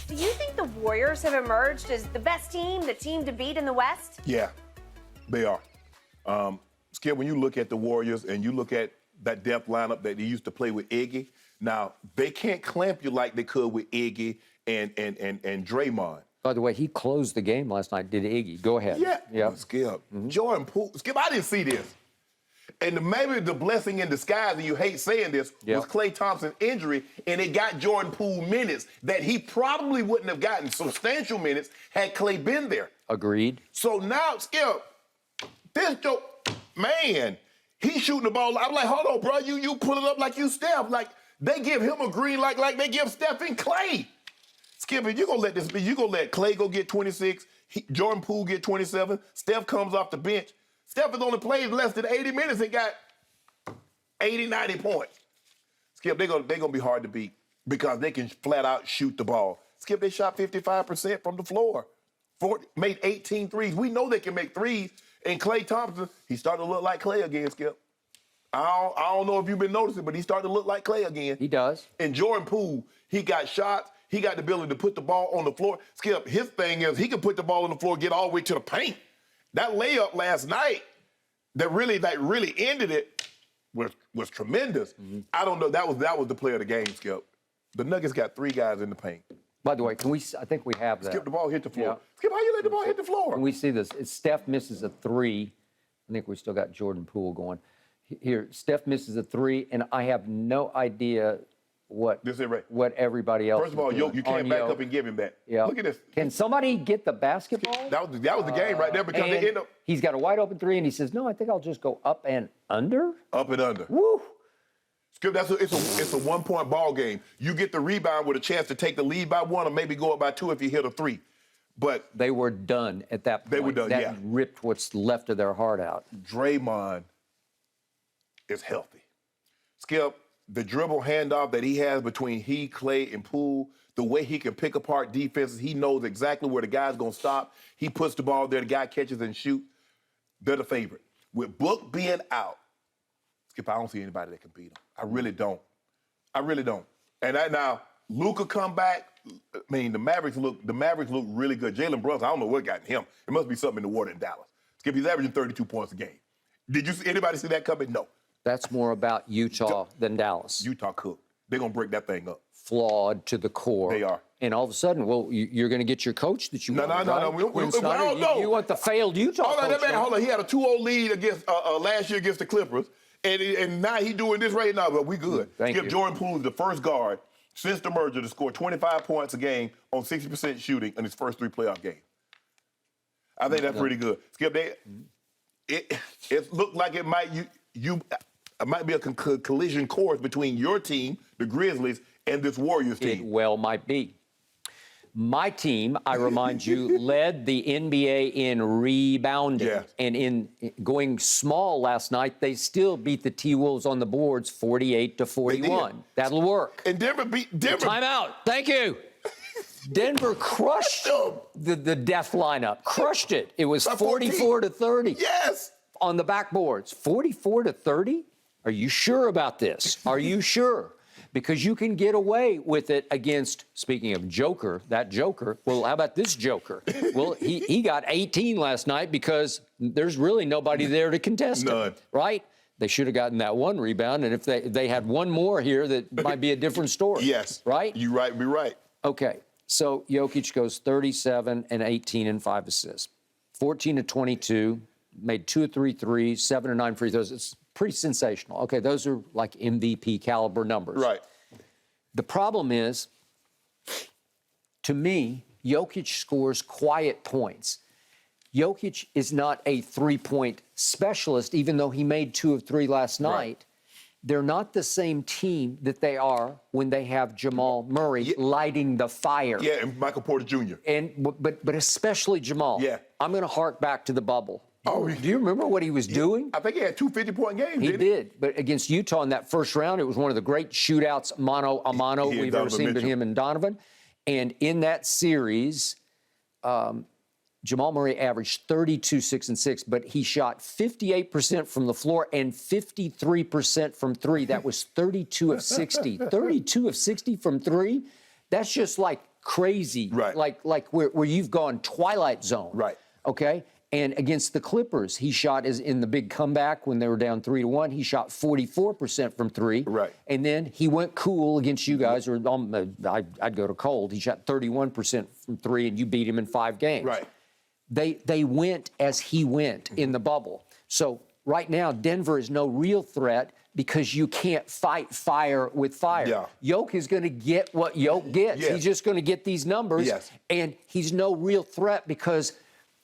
Do you think the Warriors have emerged as the best team, the team to beat in the West? Yeah, they are. Skip, when you look at the Warriors and you look at that depth lineup that they used to play with Iggy, now they can't clamp you like they could with Iggy and Draymond. By the way, he closed the game last night, did Iggy. Go ahead. Yeah. Skip. Jordan Poole. Skip, I didn't see this. And maybe the blessing in disguise, and you hate saying this, was Klay Thompson's injury, and it got Jordan Poole minutes that he probably wouldn't have gotten substantial minutes had Klay been there. Agreed. So now, Skip, this joke, man, he's shooting the ball. I'm like, hold on, bro, you pull it up like you Steph. Like, they give him a green like they give Steph and Klay. Skip, if you're going to let this be, you're going to let Klay go get 26, Jordan Poole get 27, Steph comes off the bench. Steph has only played less than 80 minutes and got 80, 90 points. Skip, they're gonna be hard to beat because they can flat out shoot the ball. Skip, they shot 55% from the floor. Made 18 threes. We know they can make threes. And Klay Thompson, he's starting to look like Klay again, Skip. I don't know if you've been noticing, but he's starting to look like Klay again. He does. And Jordan Poole, he got shots. He got the ability to put the ball on the floor. Skip, his thing is he can put the ball on the floor, get all the way to the paint. That layup last night that really ended it was tremendous. I don't know. That was the player of the game, Skip. The Nuggets got 3 guys in the paint. By the way, I think we have that. Skip, the ball hit the floor. Yeah. Skip, how you let the ball hit the floor? Can we see this? Steph misses a 3. I think we still got Jordan Poole going. Here, Steph misses a 3, and I have no idea what everybody else. First of all, you can't back up and give him that. Yeah. Look at this. Can somebody get the basketball? That was the game right there because they end up. He's got a wide open 3, and he says, "No, I think I'll just go up and under." Up and under. Woo! Skip, it's a 1-point ball game. You get the rebound with a chance to take the lead by 1 or maybe go up by 2 if you hit a 3. But they were done at that point. They were done. That ripped what's left of their heart out. Draymond is healthy. Skip, the dribble handoff that he has between he, Klay, and Poole, the way he can pick apart defenses, he knows exactly where the guy's going to stop. He puts the ball there, the guy catches and shoots. They're the favorite. With Book being out, Skip, I don't see anybody that can beat him. I really don't. And now, Luka come back. I mean, the Mavericks look really good. Jalen Brunson, I don't know what got in him. It must be something in the water in Dallas. Skip, he's averaging 32 points a game. Did anybody see that coming? No. That's more about Utah than Dallas. Utah cooked. They're going to break that thing up. Flawed to the core. They are. And all of a sudden, well, you're going to get your coach that you want. No. You want the failed Utah coach. Hold on. He had a 2-0 lead against last year against the Clippers, and now he's doing this right now, but we good. Thank you. Jordan Poole is the first guard since the merger to score 25 points a game on 60% shooting in his first 3 playoff games. I think that's pretty good. Skip, it looked like it might be a collision course between your team, the Grizzlies, and this Warriors team. It well might be. My team, I remind you, led the NBA in rebounding. Yeah. And in going small last night, they still beat the T-Wolves on the boards 48-41. That'll work. And Denver beat Denver. Timeout. Thank you. Denver crushed the death lineup. Crushed it. It was 44-30. Yes. On the backboards. 44-30? Are you sure about this? Are you sure? Because you can get away with it against, speaking of Joker, that Joker. Well, how about this Joker? Well, he got 18 last night because there's really nobody there to contest him, right? They should have gotten that 1 rebound, and if they had 1 more here, that might be a different story. Yes. Right? You're right. Be right. Okay. So Jokić goes 37 and 18 and 5 assists. 14 to 22, made 2 of 3 threes, 7 or 9 free throws. It's pretty sensational. Okay, those are like MVP caliber numbers. Right. The problem is, to me, Jokić scores quiet points. Jokić is not a 3-point specialist, even though he made 2 of 3 last night. They're not the same team that they are when they have Jamal Murray lighting the fire. Yeah, and Michael Porter Jr. But especially Jamal. Yeah. I'm going to hark back to the bubble. Oh, do you remember what he was doing? I think he had 2 50-point games. He did. But against Utah in that first round, it was one of the great shootouts, mano a mano, we've ever seen between him and Donovan. And in that series, Jamal Murray averaged 32, 6, and 6, but he shot 58% from the floor and 53% from 3. That was 32 of 60. 32 of 60 from 3? That's just like crazy, Right. like where you've gone Twilight Zone. Right. Okay. And against the Clippers, he shot in the big comeback when they were down 3-1. He shot 44% from three. Right. And then he went cool against you guys, or I'd go to cold. He shot 31% from three, and you beat him in 5 games. Right. They went as he went in the bubble. So right now, Denver is no real threat because you can't fight fire with fire. Yeah. Jokić is going to get what Jokić gets. Yes. He's just going to get these numbers. Yes. And he's no real threat because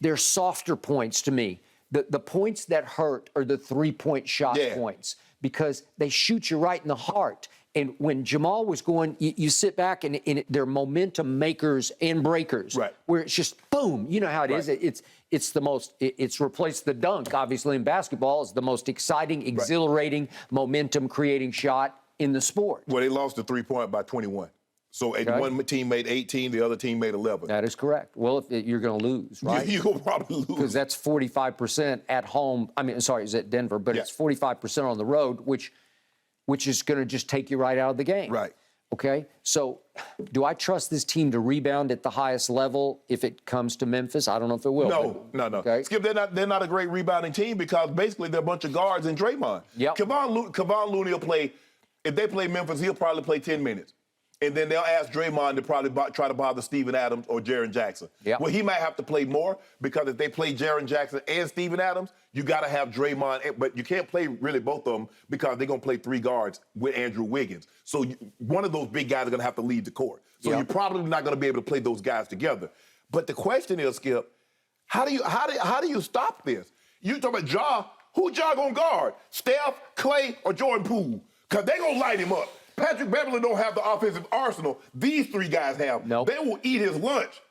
they're softer points to me. The points that hurt are the three-point shot points because they shoot you right in the heart. And when Jamal was going, you sit back and they're momentum makers and breakers. Right. Where it's just boom. You know how it is. It's replaced the dunk, obviously, in basketball. It's the most exciting, exhilarating, momentum-creating shot in the sport. Well, they lost the 3-point by 21. So one team made 18, the other team made 11. That is correct. Well, you're going to lose, right? You're going to probably lose. Because that's 45% at home. I mean, sorry, it's at Denver, but it's 45% on the road, which is going to just take you right out of the game. Right. Okay? So do I trust this team to rebound at the highest level if it comes to Memphis? I don't know if it will. No. Okay? Skip, they're not a great rebounding team because basically they're a bunch of guards and Draymond. Yep. Kevon Looney will play, if they play Memphis, he'll probably play 10 minutes. And then they'll ask Draymond to probably try to bother Steven Adams or Jaren Jackson. Yep. Well, he might have to play more because if they play Jaren Jackson and Steven Adams, you got to have Draymond. But you can't play really both of them because they're going to play 3 guards with Andrew Wiggins. So one of those big guys are going to have to lead the court. So you're probably not going to be able to play those guys together. But the question is, Skip, how do you stop this? You talk about Ja. Who Ja going to guard? Steph, Klay, or Jordan Poole? Because they're going to light him up. Patrick Beverly don't have the offensive arsenal these 3 guys have. Nope. They will eat his lunch.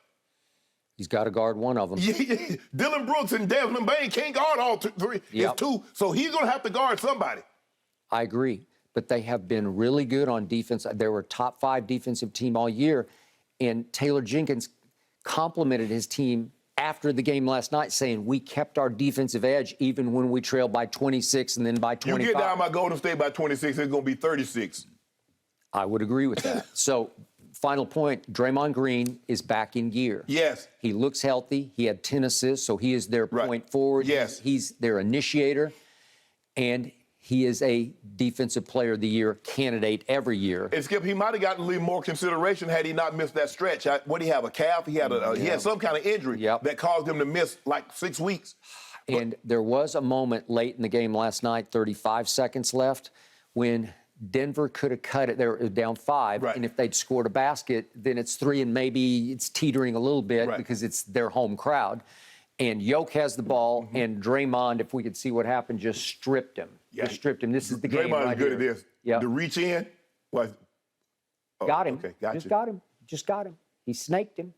He's got to guard one of them. Dylan Brooks and Desmond Bain can't guard all 3. Yep. It's 2. So he's going to have to guard somebody. I agree. But they have been really good on defense. They were a top 5 defensive team all year. And Taylor Jenkins complimented his team after the game last night, saying we kept our defensive edge even when we trailed by 26 and then by 25. You get down by Golden State by 26, it's going to be 36. I would agree with that. So, final point, Draymond Green is back in gear. Yes. He looks healthy. He had 10 assists, so he is their point forward. Yes. He's their initiator, and he is a Defensive Player of the Year candidate every year. And Skip, he might have gotten a little more consideration had he not missed that stretch. What did he have, a calf? He had he had some kind of injury that caused him to miss like 6 weeks. And there was a moment late in the game last night, 35 seconds left, when Denver could have cut it. They were down 5, and if they'd scored a basket, then it's 3, and maybe it's teetering a little bit because it's their home crowd. And Jokić has the ball, and Draymond, if we could see what happened, just stripped him. Just stripped him. This is the game Draymond's right good here. at this. Yep. The reach in was... Got him. Okay, got Just you. got him. Just got him. He snaked him.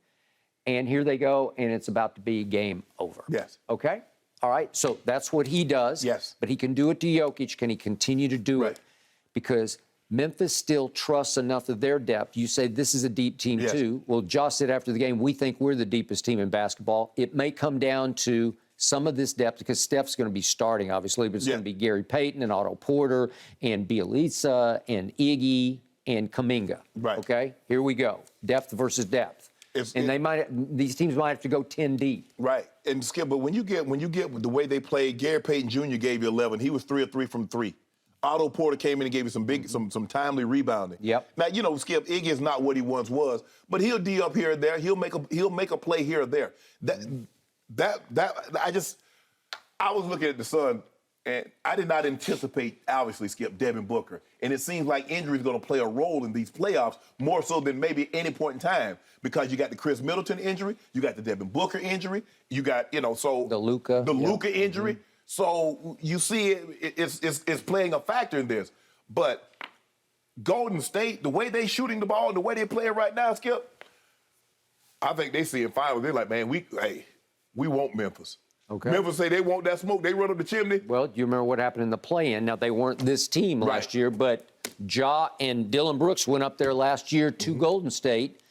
And here they go, and it's about to be game over. Yes. Okay? All right, so that's what he does. Yes. But he can do it to Jokić. Can he continue to do it? Because Memphis still trusts enough of their depth. You say this is a deep team too. Well, Josh said after the game, we think we're the deepest team in basketball. It may come down to some of this depth because Steph's going to be starting, obviously, but it's going to be Gary Payton and Otto Porter and Bielitsa and Iggy and Kuminga. Right. Okay? Here we go. Depth versus depth. These teams might have to go 10 deep. Right. And Skip, but when you get the way they played, Gary Payton Jr. gave you 11. He was 3 of 3 from 3. Otto Porter came in and gave you some timely rebounding. Yep. Now, you know, Skip, Iggy is not what he once was, but he'll D up here and there. He'll make a play here or there. I was looking at the Sun, and I did not anticipate, obviously, Skip, Devin Booker. And it seems like injury is going to play a role in these playoffs more so than maybe any point in time because you got the Chris Middleton injury, you got the Devin Booker injury, you got, the Luka injury. Mm-hmm. So you see it's playing a factor in this. But Golden State, the way they shooting the ball, the way they playing right now, Skip, I think they see it finally. They're like, man, we want Memphis. Okay. Memphis say they want that smoke. They run up the chimney. Well, do you remember what happened in the play-in? Now, they weren't this team last year, but Ja and Dylan Brooks went up there last year to Golden State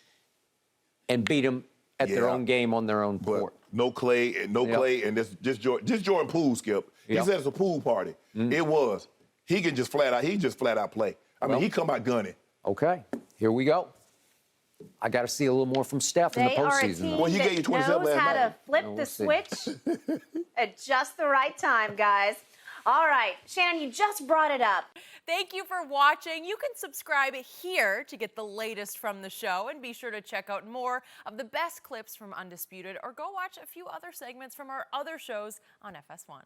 and beat them at their own game on their own court. No Klay and this Jordan Poole, Skip. He said it's a pool party. It was. He can just flat out play. I mean, he come out gunning. Okay, here we go. I got to see a little more from Steph in the They are a postseason. team though. Well, he gave you that 27 knows last how night. to flip We'll the see. switch at just the right time, guys. All right, Shannon, you just brought it up. Thank you for watching. You can subscribe here to get the latest from the show, and be sure to check out more of the best clips from Undisputed, or go watch a few other segments from our other shows on FS1.